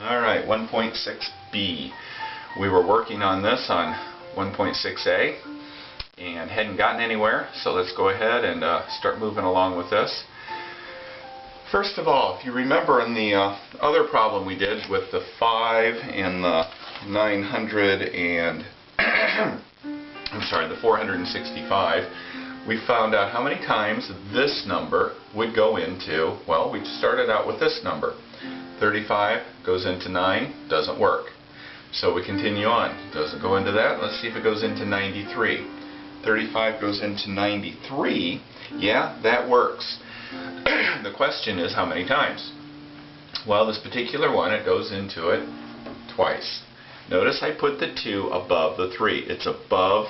Alright, 1.6b. We were working on this on 1.6a and hadn't gotten anywhere, so let's go ahead and start moving along with this. First of all, if you remember in the other problem we did with the 5 and the 900 and the 465, we found out how many times this number would go into, well, we started out with this number. 35 goes into 9, doesn't work. So we continue on. Doesn't go into that. Let's see if it goes into 93. 35 goes into 93. Yeah, that works. The question is how many times? Well, this particular one, it goes into it twice. Notice I put the 2 above the 3. It's above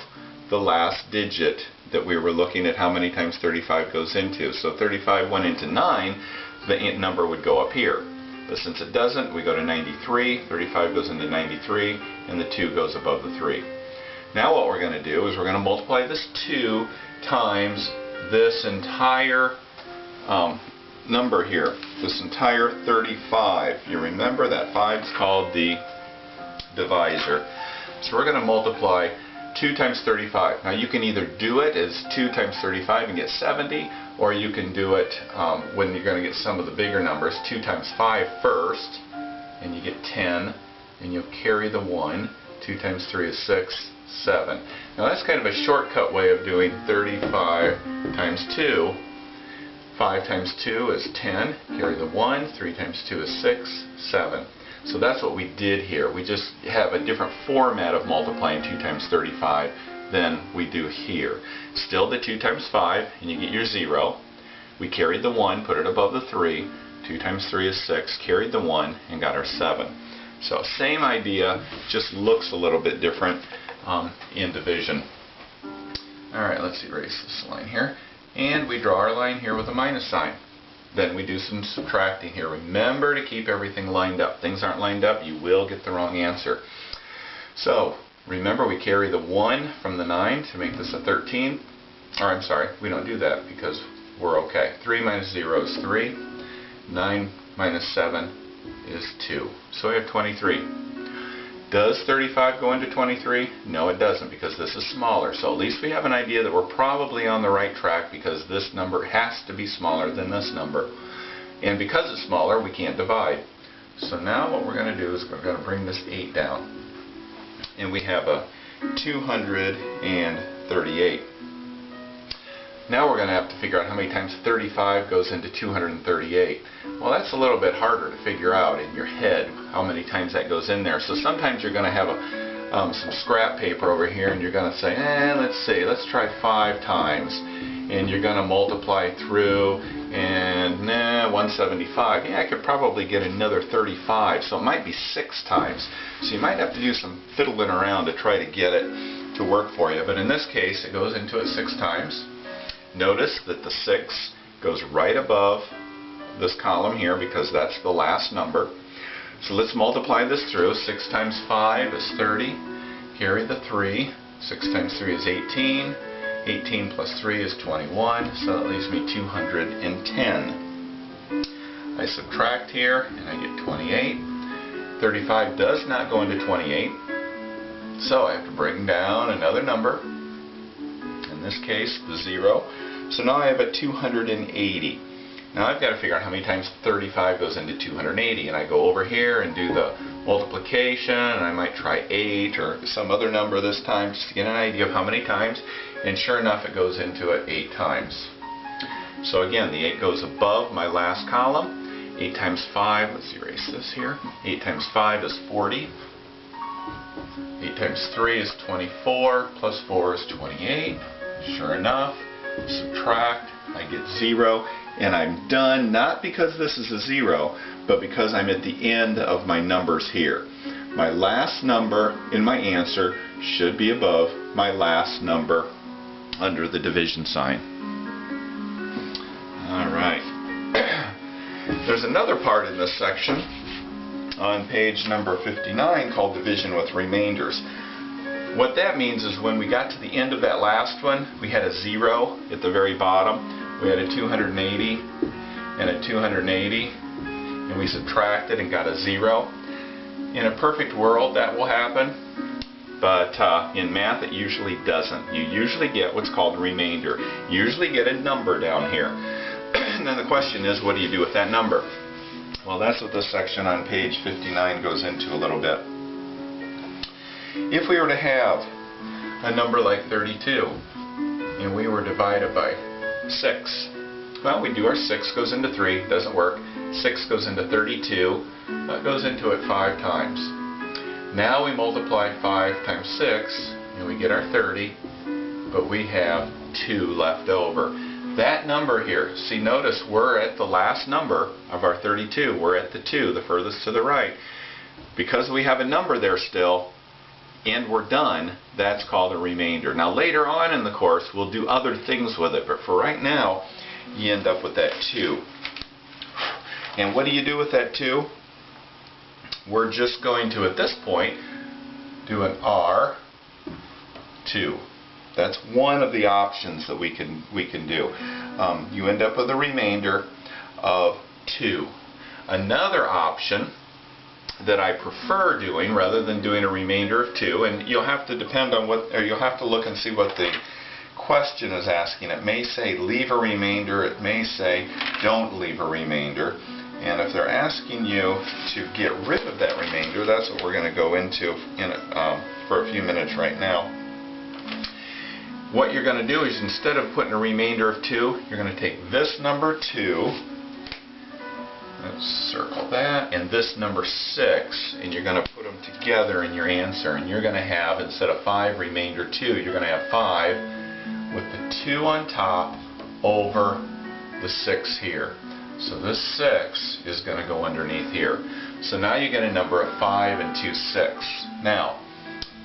the last digit that we were looking at how many times 35 goes into. So 35 went into 9, the number would go up here. But since it doesn't, we go to 93, 35 goes into 93, and the 2 goes above the 3. Now what we're going to do is we're going to multiply this 2 times this entire number here, this entire 35. You remember that 5 is called the divisor. So we're going to multiply 2 times 35. Now you can either do it as 2 times 35 and get 70, or you can do it when you're going to get some of the bigger numbers, 2 times 5 first, and you get 10, and you'll carry the 1. 2 times 3 is 6, 7. Now that's kind of a shortcut way of doing 35 times 2. 5 times 2 is 10, carry the 1, 3 times 2 is 6, 7. So that's what we did here. We just have a different format of multiplying 2 times 35 than we do here. Still the 2 times 5, and you get your 0. We carried the 1, put it above the 3. 2 times 3 is 6, carried the 1, and got our 7. So same idea, just looks a little bit different in division. Alright, let's erase this line here. And we draw our line here with a minus sign. Then we do some subtracting here. Remember to keep everything lined up. Things aren't lined up, you will get the wrong answer. So, remember we carry the 1 from the 9 to make this a 13. Or I'm sorry, we don't do that because we're okay. 3 minus 0 is 3. 9 minus 7 is 2. So we have 23. Does 35 go into 23? No, it doesn't, because this is smaller. So at least we have an idea that we're probably on the right track, because this number has to be smaller than this number. And because it's smaller, we can't divide. So now what we're going to do is we're going to bring this 8 down. And we have a 238. Now we're going to have to figure out how many times 35 goes into 238. Well, that's a little bit harder to figure out in your head how many times that goes in there. So sometimes you're going to have some scrap paper over here, and you're going to say, let's see, let's try 5 times. And you're going to multiply through, and 175. Yeah, I could probably get another 35, so it might be 6 times. So you might have to do some fiddling around to try to get it to work for you. But in this case, it goes into it 6 times. Notice that the 6 goes right above this column here because that's the last number. So let's multiply this through. 6 times 5 is 30. Carry the 3. 6 times 3 is 18. 18 plus 3 is 21. So that leaves me 210. I subtract here and I get 28. 35 does not go into 28. So I have to bring down another number. In this case, the 0. So now I have a 280. Now I've got to figure out how many times 35 goes into 280. And I go over here and do the multiplication, and I might try 8 or some other number this time just to get an idea of how many times. And sure enough, it goes into it 8 times. So again, the 8 goes above my last column. 8 times 5, let's erase this here. 8 times 5 is 40. 8 times 3 is 24, plus 4 is 28. Sure enough, subtract, I get 0, and I'm done, not because this is a 0, but because I'm at the end of my numbers here. My last number in my answer should be above my last number under the division sign. Alright. There's another part in this section on page number 59 called division with remainders. What that means is when we got to the end of that last one, we had a 0 at the very bottom. We had a 280 and a 280, and we subtracted and got a 0. In a perfect world that will happen, but in math it usually doesn't. You usually get what's called a remainder. You usually get a number down here. And then the question is, what do you do with that number? Well, that's what this section on page 59 goes into a little bit. If we were to have a number like 32 and we were divided by 6, well, we do our 6 goes into 3, doesn't work. 6 goes into 32, that goes into it 5 times. Now we multiply 5 times 6 and we get our 30, but we have 2 left over. That number here, see, notice we're at the last number of our 32. We're at the 2, the furthest to the right. Because we have a number there still, and we're done, that's called a remainder. Now later on in the course we'll do other things with it, but for right now you end up with that 2. And what do you do with that 2? We're just going to, at this point, do an R2. That's one of the options that we can do. You end up with a remainder of 2. Another option that I prefer doing, rather than doing a remainder of 2, and you'll have to depend on what, or you'll have to look and see what the question is asking. It may say leave a remainder, it may say don't leave a remainder, and if they're asking you to get rid of that remainder, that's what we're going to go into for a few minutes right now. What you're going to do is, instead of putting a remainder of 2, you're going to take this number 2, let's circle that, and this number 6, and you're going to put them together in your answer, and you're going to have, instead of 5 remainder 2, you're going to have 5 with the 2 on top over the 6 here. So this 6 is going to go underneath here. So now you get a number of 5 and 2 6. Now,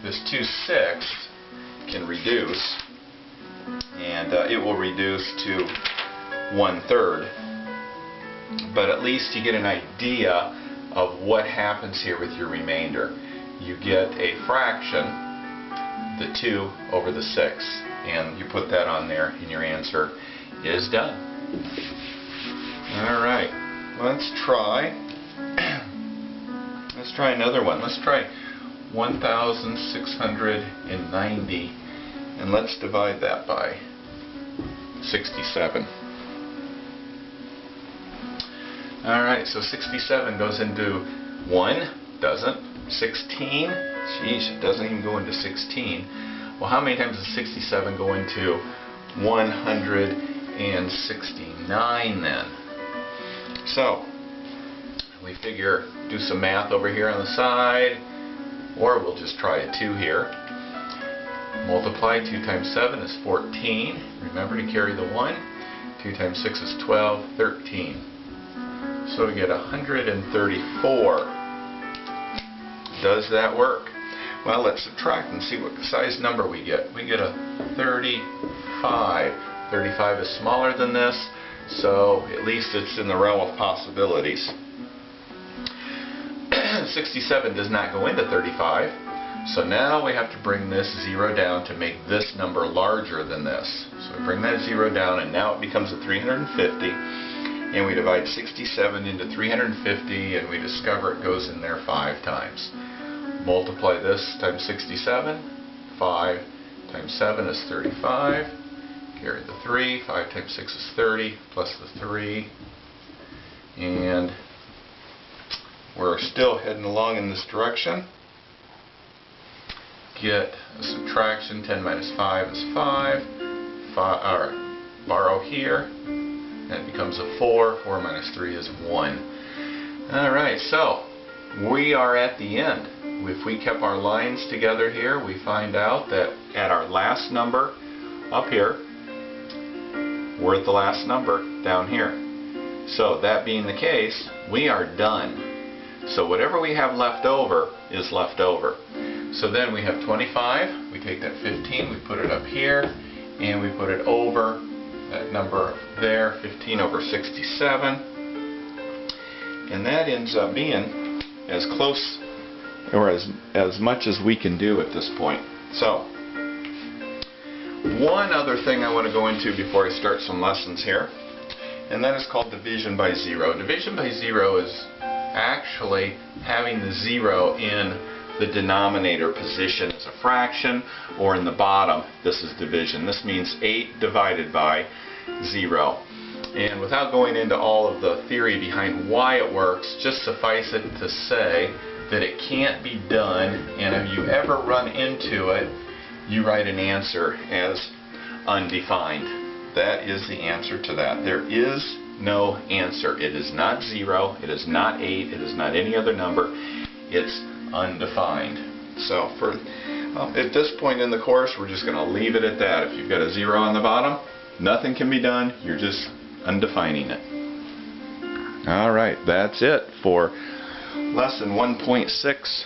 this 2 6 can reduce, and it will reduce to 1/3. But at least you get an idea of what happens here with your remainder. You get a fraction, the 2 over the 6, and you put that on there and your answer is done. Alright, let's try another one. Let's try 1,690, and let's divide that by 67. Alright, so 67 goes into 1, doesn't. 16, geez, it doesn't even go into 16. Well, how many times does 67 go into 169 then? So, we figure, do some math over here on the side, or we'll just try a 2 here. Multiply 2 times 7 is 14. Remember to carry the 1. 2 times 6 is 12, 13. So we get 134. Does that work? Well, let's subtract and see what size number we get. We get a 35. 35 is smaller than this, so at least it's in the realm of possibilities. 67 does not go into 35, so now we have to bring this 0 down to make this number larger than this. So we bring that 0 down, and now it becomes a 350. And we divide 67 into 350, and we discover it goes in there 5 times. Multiply this times 67. 5 times 7 is 35. Carry the 3. 5 times 6 is 30, plus the 3. And we're still heading along in this direction. Get a subtraction. 10 minus 5 is 5. Borrow here. That becomes a 4. 4 minus 3 is 1. Alright, so we are at the end. If we kept our lines together here, we find out that at our last number up here, we're at the last number down here. So that being the case, we are done. So whatever we have left over is left over. So then we have 25. We take that 15, we put it up here, and we put it over that number there, 15 over 67, and that ends up being as close or as much as we can do at this point. So, one other thing I want to go into before I start some lessons here, and that is called division by 0. Division by 0 is actually having the 0 in the denominator position as a fraction, or in the bottom, this is division. This means 8 divided by 0. And without going into all of the theory behind why it works, just suffice it to say that it can't be done, and if you ever run into it, you write an answer as undefined. That is the answer to that. There is no answer. It is not 0, it is not 8, it is not any other number. It's undefined. So at this point in the course, we're just going to leave it at that. If you've got a 0 on the bottom, nothing can be done. You're just undefining it. Alright, that's it for lesson 1.6